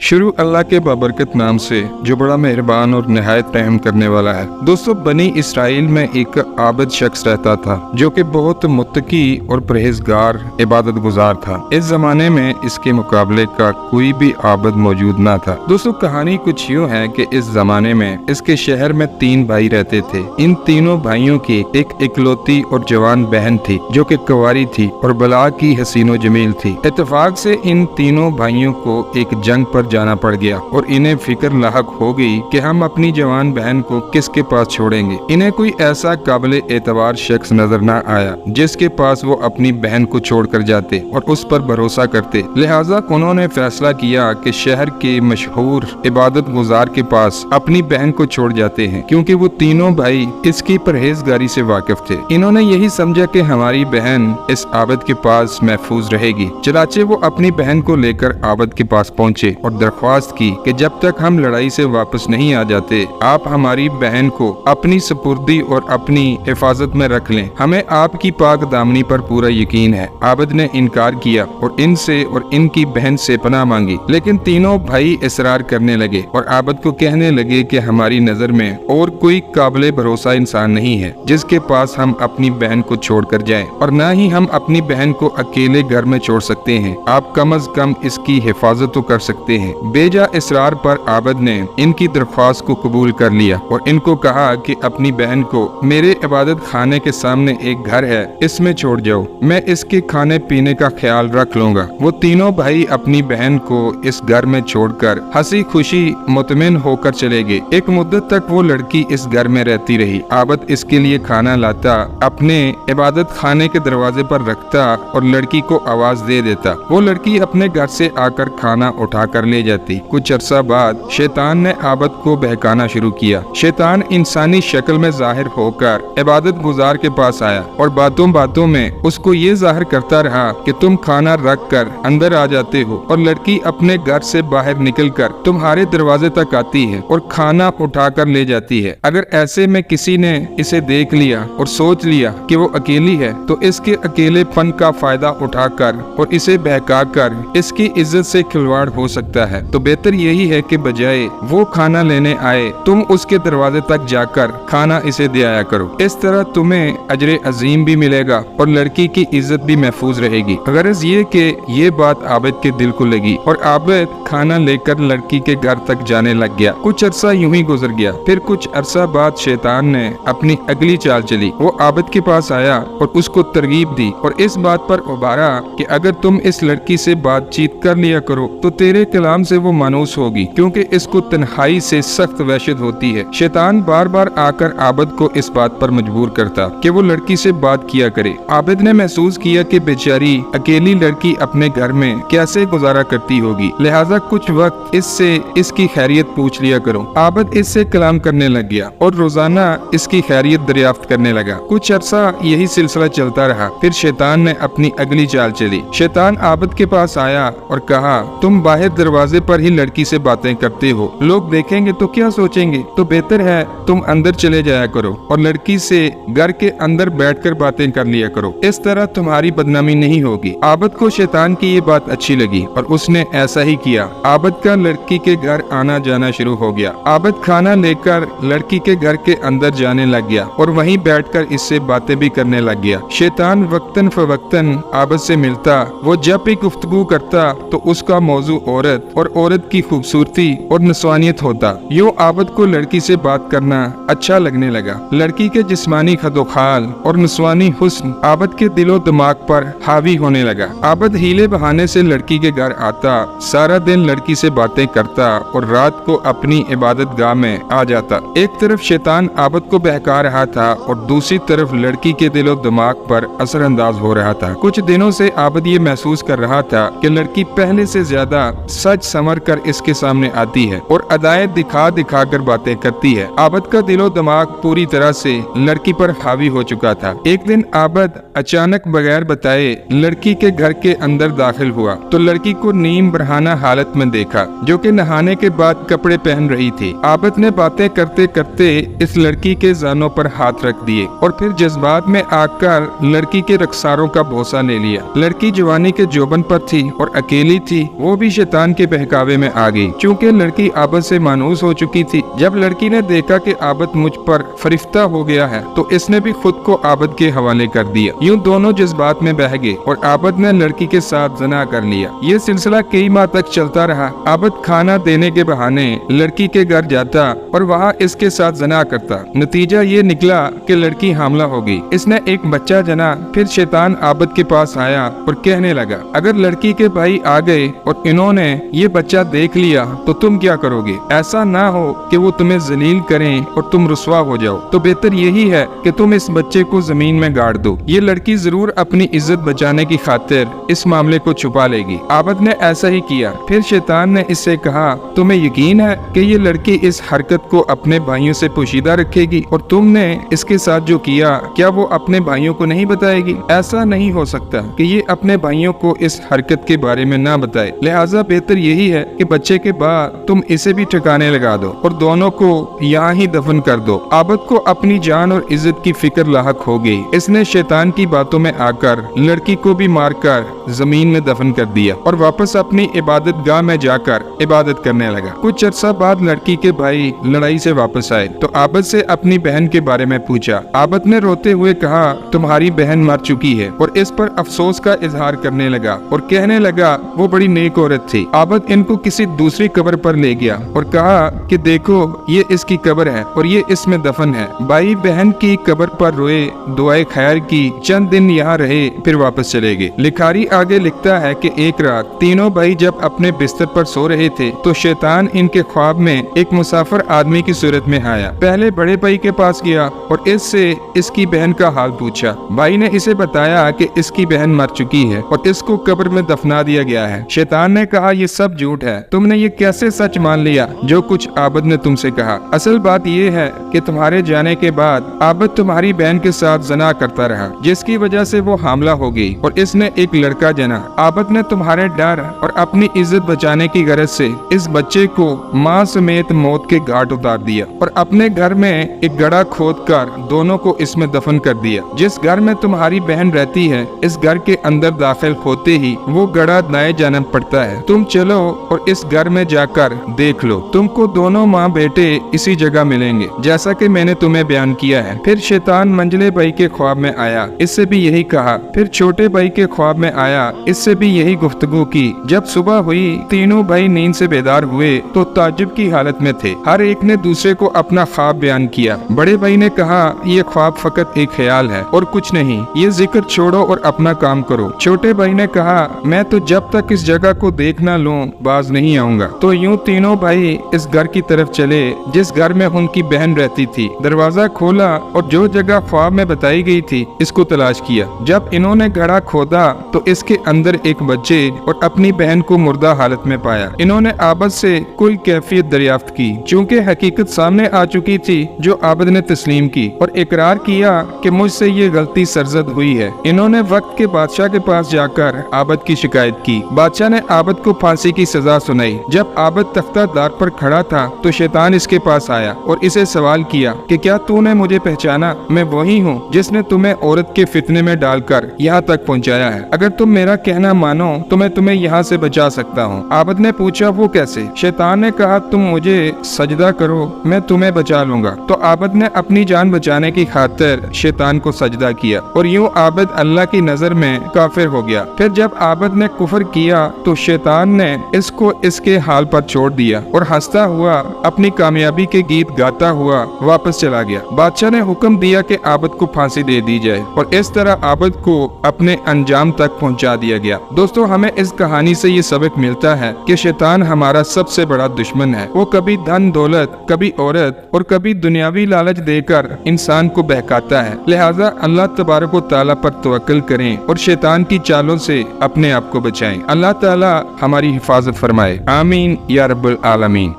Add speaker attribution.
Speaker 1: शुरू अल्लाह के बाबरकत नाम से जो बड़ा मेहरबान और निहायत रहम करने वाला है। दोस्तों, बनी इसराइल में एक आबिद शख्स रहता था जो कि बहुत मुत्तकी और परहेजगार इबादत गुजार था। इस जमाने में इसके मुकाबले का कोई भी आबिद मौजूद ना था। दोस्तों, कहानी कुछ यूँ है कि इस जमाने में इसके शहर में 3 भाई रहते थे। इन तीनों भाइयों की एक इकलौती और जवान बहन थी जो कि कुंवारी थी और बला की हसीनो जमील थी। इत्तेफाक से इन तीनों भाइयों को एक जंग पर जाना पड़ गया और इन्हें फिक्र लाहक हो गई कि हम अपनी जवान बहन को किसके पास छोड़ेंगे। इन्हें कोई ऐसा काबिल एतबार शख्स नजर न आया जिसके पास वो अपनी बहन को छोड़कर जाते और उस पर भरोसा करते। लिहाजा उन्होंने फैसला किया कि शहर के मशहूर इबादत गुजार के पास अपनी बहन को छोड़ जाते हैं, क्योंकि वो तीनों भाई इसकी परहेजगारी से वाकिफ थे। इन्होंने यही समझा कि हमारी बहन इस आबिद के पास महफूज रहेगी। चनाचे वो अपनी बहन को लेकर आबिद के पास पहुंचे और दरख्वास्त की कि जब तक हम लड़ाई से वापस नहीं आ जाते, आप हमारी बहन को अपनी सपुर्दी और अपनी हिफाजत में रख लें। हमें आपकी पाक दामनी पर पूरा यकीन है। आबिद ने इनकार किया और इनसे और इनकी बहन से पनाह मांगी, लेकिन तीनों भाई इसरार करने लगे और आबिद को कहने लगे कि हमारी नजर में और कोई काबिल भरोसा इंसान नहीं है जिसके पास हम अपनी बहन को छोड़कर जाएं, और न ही हम अपनी बहन को अकेले घर में छोड़ सकते हैं। आप कम अज कम इसकी हिफाजत तो कर सकते हैं। बेजा इसरार पर आबिद ने इनकी दरख्वास्त को कबूल कर लिया और इनको कहा कि अपनी बहन को मेरे इबादत खाने के सामने एक घर है, इसमें छोड़ जाओ, मैं इसके खाने पीने का ख्याल रख लूंगा। वो तीनों भाई अपनी बहन को इस घर में छोड़कर हंसी खुशी मुतमिन होकर चले गए। एक मुद्दत तक वो लड़की इस घर में रहती रही। आबिद इसके लिए खाना लाता, अपने इबादत खाने के दरवाजे पर रखता और लड़की को आवाज दे देता। वो लड़की अपने घर से आकर खाना उठा कर ले जाती। कुछ अरसा बाद शैतान ने आबिद को बहकाना शुरू किया। शैतान इंसानी शक्ल में जाहिर होकर इबादत गुजार के पास आया और बातों बातों में उसको ये जाहिर करता रहा कि तुम खाना रख कर अंदर आ जाते हो और लड़की अपने घर से बाहर निकलकर तुम्हारे दरवाजे तक आती है और खाना उठा कर ले जाती है। अगर ऐसे में किसी ने इसे देख लिया और सोच लिया कि वो अकेली है, तो इसके अकेलेपन का फायदा उठाकर और इसे बहकाकर इसकी इज्जत से खिलवाड़ हो सकता है। तो बेहतर यही है कि बजाय वो खाना लेने आए, तुम उसके दरवाजे तक जाकर खाना इसे दे आया करो। इस तरह तुम्हें अजर अजीम भी मिलेगा और लड़की की इज्जत भी महफूज रहेगी। गरज ये कि ये बात आबिद के दिल को लगी और आबिद खाना लेकर लड़की के घर तक जाने लग गया। कुछ अरसा यूं ही गुजर गया। फिर कुछ अरसा बाद शैतान ने अपनी अगली चाल चली। वो आबिद के पास आया और उसको तरगीब दी और इस बात पर उबारा कि अगर तुम इस लड़की से बातचीत कर लिया करो तो तेरे कलाम से वो मानूस होगी, क्योंकि इसको तन्हाई से सख्त वहशत होती है। शैतान बार बार आकर आबिद को इस बात पर मजबूर करता कि वो लड़की से बात किया करे। आबिद ने महसूस किया कि बेचारी अकेली लड़की अपने घर में कैसे गुजारा करती होगी, लिहाजा कुछ वक्त इससे इसकी खैरियत पूछ लिया करो। आबिद इससे कलाम करने लग गया और रोजाना इसकी खैरियत दरियाफ्त करने लगा। कुछ अरसा यही सिलसिला चलता रहा। फिर शैतान ने अपनी अगली चाल चली। शैतान आबिद के पास आया और कहा, तुम बाहर दरवाजे पर ही लड़की से बातें करते हो, लोग देखेंगे तो क्या सोचेंगे, तो बेहतर है तुम अंदर चले जाया करो और लड़की से घर के अंदर बैठकर बातें कर लिया करो। इस तरह तुम्हारी बदनामी नहीं होगी। आबिद को शैतान की ये बात अच्छी लगी और उसने ऐसा ही किया। आबिद का लड़की के घर आना जाना शुरू हो गया। आबिद खाना लेकर लड़की के घर के अंदर जाने लग गया और वहीं बैठकर इससे बातें भी करने लग गया। शैतान वक्तन फवक्तन आबिद से मिलता। वो जब भी गुफ्तगू करता तो उसका मौजू औरत और औरत की खूबसूरती और नस्वानियत होता। यूं आबिद को लड़की से बात करना अच्छा लगने लगा। लड़की के जिस्मानी खदोखाल और नस्वानी हुस्न आबिद के दिलो दिमाग पर हावी होने लगा। आबिद हीले बहाने से लड़की के घर आता, सारा दिन लड़की से बातें करता और रात को अपनी इबादत गाह में आ जाता। एक तरफ शैतान आबिद को बहका रहा था और दूसरी तरफ लड़की के दिलो दिमाग पर असर अंदाज हो रहा था। कुछ दिनों से आबिद ये महसूस कर रहा था कि लड़की पहले से ज्यादा सच संवर कर इसके सामने आती है और अदाएं दिखा दिखा कर बातें करती है। आबिद का दिलो दिमाग पूरी तरह से लड़की पर हावी हो चुका था। एक दिन आबिद अचानक बगैर बताए लड़की के घर के अंदर दाखिल हुआ तो लड़की को नीम बरहाना हालत में देखा, जो कि नहाने के बाद कपड़े पहन रही थी। आबिद ने बातें करते करते इस लड़की के जानों पर हाथ रख दिए और फिर जज्बात में आकर लड़की के रखसारों का भरोसा ले लिया। लड़की जवानी के जोबन पर थी और अकेली थी। वो भी शैतान के बहकावे में आ गई। चूंकि लड़की आबद से मानूस हो चुकी थी, जब लड़की ने देखा कि आबद मुझ पर फरिश्ता हो गया है तो इसने भी खुद को आबद के हवाले कर दिया। यूं दोनों जज्बात में बह गए और आबद ने लड़की के साथ जना कर लिया। ये सिलसिला कई माह तक चलता रहा। आबद खाना देने के बहाने लड़की के घर जाता और वहाँ इसके साथ जना करता। नतीजा ये निकला कि लड़की हामला हो गई। इसने एक बच्चा जना। फिर शैतान आबद के पास आया और कहने लगा, अगर लड़की के भाई आ गए और इन्होंने ये बच्चा देख लिया तो तुम क्या करोगे? ऐसा ना हो कि वो तुम्हें जलील करें और तुम रुस्वा हो जाओ, तो बेहतर यही है कि तुम इस बच्चे को जमीन में गाड़ दो। ये लड़की जरूर अपनी इज्जत बचाने की खातिर इस मामले को छुपा लेगी। आबद ने ऐसा ही किया। फिर शैतान ने इससे कहा, तुम्हें यकीन है कि ये लड़की इस हरकत को अपने भाइयों से पोशीदा रखेगी और तुमने इसके साथ जो किया क्या वो अपने भाइयों को नहीं बताएगी? ऐसा नहीं हो सकता कि ये अपने भाइयों को इस हरकत के बारे में ना बताए। लिहाजा बेहतर यही है कि बच्चे के बाद तुम इसे भी ठिकाने लगा दो और दोनों को यहाँ ही दफन कर दो। आबद को अपनी जान और इज्जत की फिक्र लाहक हो गई। इसने शैतान की बातों में आकर लड़की को भी मारकर जमीन में दफन कर दिया और वापस अपनी इबादत गाह में जाकर इबादत करने लगा। कुछ अरसा बाद लड़की के भाई लड़ाई से वापस आए तो आबद से अपनी बहन के बारे में पूछा। आबद ने रोते हुए कहा, तुम्हारी बहन मर चुकी है, और इस पर अफसोस का इजहार करने लगा और कहने लगा वो बड़ी नेक औरत थी। आबद इनको किसी दूसरी कब्र पर ले गया और कहा कि देखो ये इसकी कब्र है और ये इसमें दफन है। भाई बहन की कब्र पर रोए, दुआए खैर की, चंद दिन यहाँ रहे, फिर वापस चले गए। लिखारी आगे लिखता है कि एक रात तीनों भाई जब अपने बिस्तर पर सो रहे थे तो शैतान इनके ख्वाब में एक मुसाफिर आदमी की सूरत में आया। पहले बड़े भाई के पास गया और इससे इसकी बहन का हाल पूछा। भाई ने इसे बताया कि इसकी बहन मर चुकी है और इसको कब्र में दफना दिया गया है। शैतान ने कहा, ये सब झूठ है, तुमने ये कैसे सच मान लिया जो कुछ आबद ने तुमसे कहा? असल बात ये है कि तुम्हारे जाने के बाद आबद तुम्हारी बहन के साथ जना करता रहा, जिसकी वजह से वो हामला हो गई और इसने एक लड़का जना। आबद ने तुम्हारे डर और अपनी इज्जत बचाने की गरज से इस बच्चे को माँ समेत मौत के घाट उतार दिया और अपने घर में एक गड्ढा खोदकर दोनों को इसमें दफन कर दिया। जिस घर में तुम्हारी बहन रहती है, इस घर के अंदर दाखिल होते ही वो गड्ढा दाएं जानब पड़ता है। तुम चलो और इस घर में जाकर देख लो, तुमको दोनों माँ बेटे इसी जगह मिलेंगे जैसा कि मैंने तुम्हें बयान किया है। फिर शैतान मंझले भाई के ख्वाब में आया, इससे भी यही कहा। फिर छोटे भाई के ख्वाब में आया, इससे भी यही गुफ्तगू की। जब सुबह हुई तीनों भाई नींद से बेदार हुए तो ताज्जुब की हालत में थे। हर एक ने दूसरे को अपना ख्वाब बयान किया। बड़े भाई ने कहा, ये ख्वाब फकत एक ख्याल है और कुछ नहीं, ये जिक्र छोड़ो और अपना काम करो। छोटे भाई ने कहा, मैं तो जब तक इस जगह को देख ना लूं बाज नहीं आऊंगा। तो यूं तीनों भाई इस घर की तरफ चले जिस घर में उनकी बहन रहती थी। दरवाजा खोला और जो जगह ख्वाब में बताई गई थी इसको तलाश किया। जब इन्होंने गड्ढा खोदा तो इसके अंदर एक बच्चे और अपनी बहन को मुर्दा हालत में पाया। इन्होंने आबद से कुल कैफियत दरियाफ्त की। चूँकि हकीकत सामने आ चुकी थी जो आबद ने तस्लीम की और इकरार किया कि मुझसे ये गलती सरजद हुई है। इन्होंने वक्त के बादशाह के पास जाकर आबद की शिकायत की। बादशाह ने आबद को फांसी की सजा सुनाई। जब आबद तख्ता दार पर खड़ा था तो शैतान इसके पास आया और इसे सवाल किया कि क्या तूने मुझे पहचाना? मैं वही हूँ जिसने तुम्हें औरत के फितने में डालकर यहाँ तक पहुँचाया है। अगर तुम मेरा कहना मानो तो मैं तुम्हें यहाँ से बचा सकता हूँ। आबद ने पूछा, वो कैसे? शैतान ने कहा, तुम मुझे सजदा करो, मैं तुम्हें बचा लूंगा। तो आबद ने अपनी जान बचाने की खातिर शैतान को सजदा किया और यूं आबद अल्लाह की नजर में काफिर हो गया। फिर जब आबद ने कुफर किया तो शैतान ने इसको इसके हाल पर छोड़ दिया और हंसता हुआ अपनी कामयाबी के गीत गाता हुआ वापस चला गया। बादशाह ने हुक्म दिया कि आबद को फांसी दे दी जाए और इस तरह आबद को अपने अंजाम तक पहुंचा दिया गया। दोस्तों, हमें इस कहानी से ये सबक मिलता है कि शैतान हमारा सबसे बड़ा दुश्मन है। वो कभी धन दौलत, कभी औरत और कभी दुनियावी लालच देकर इंसान को बहकाता है। लिहाजा अल्लाह तबारक व तआला पर तवक्कुल करें और शैतान की चालों से अपने आप को बचाएं। अल्लाह ताला हमारी हिफाजत फरमाए। आमीन या रब्बुल आलमीन।